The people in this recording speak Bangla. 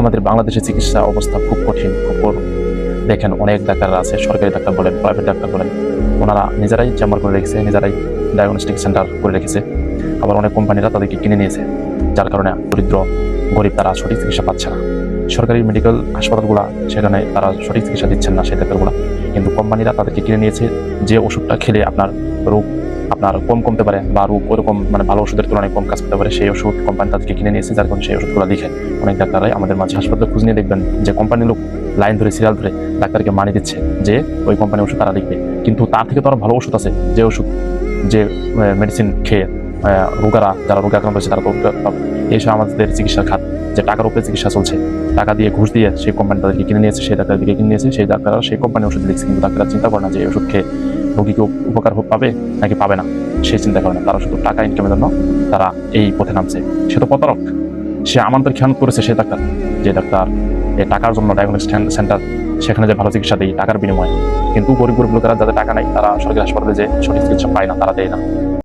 আমাদের বাংলাদেশের চিকিৎসা অবস্থা খুব কঠিন, খুব করুণ। দেখেন অনেক ডাক্তাররা আছে, সরকারি ডাক্তার বলেন, প্রাইভেট ডাক্তার বলেন, ওনারা নিজেরাই চেম্বার করে রেখেছে, নিজেরাই ডায়াগনস্টিক সেন্টার করে রেখেছে। আবার অনেক কোম্পানিরা তাদেরকে কিনে নিয়েছে, যার কারণে দরিদ্র গরিব তারা সঠিক চিকিৎসা পাচ্ছে না। সরকারি মেডিকেল হাসপাতালগুলা সেখানে তারা সঠিক চিকিৎসা দিচ্ছেন না সেই ডাক্তারগুলা, কিন্তু কোম্পানিরা তাদেরকে কিনে নিয়েছে। যে ওষুধটা খেলে আপনার রোগ আপনার কমতে পারে বা রোগ ওরকম ভালো ওষুধের তুলনায় কম কাজ করতে পারে, সেই ওষুধ কোম্পানি তাদেরকে কিনে নিয়েছে, যার কারণে সেই ওষুধগুলো লিখে। অনেক ডাক্তাররাই আমাদের মাঝে হাসপাতালে খুঁজ নিয়ে দেখবেন যে কোম্পানির লোক লাইন ধরে সিরিয়াল ধরে ডাক্তারকে মানি দিচ্ছে যে ওই কোম্পানির ওষুধ তারা লিখবে, কিন্তু তার থেকে তো আরো ভালো ওষুধ আছে, যে ওষুধ যে মেডিসিন খেয়ে যারা রোগে আক্রান্ত হয়েছে তারা তো পাবে। এইসব আমাদের চিকিৎসার খাত যে টাকার উপরে চিকিৎসা চলছে, টাকা দিয়ে ঘুষ দিয়ে সেই কোম্পানি তাদেরকে কিনে নিয়েছে, সেই ডাক্তারদেরকে কিনে নিয়েছে, সেই ডাক্তাররা সেই কোম্পানির ওষুধ লিখছে, কিন্তু ডাক্তাররা চিন্তা করে না যে এই ওষুধ খেয়ে রোগীকে উপকার পাবে নাকি পাবে না, সে চিন্তা করে না। তারা শুধু টাকা ইনকামের জন্য তারা এই পথে নামছে। সে তো প্রতারক, সে আমাদের খেয়াল করেছে সে ডাক্তার, যে ডাক্তার এই টাকার জন্য ডায়াগনস্টিক সেন্টার সেখানে যে ভালো চিকিৎসা দেয় টাকার বিনিময়ে, কিন্তু গরিব লোকেরা যাদের টাকা নাই তারা সরকারি হাসপাতালে যে সঠিক চিকিৎসা পায় না, তারা দেয় না।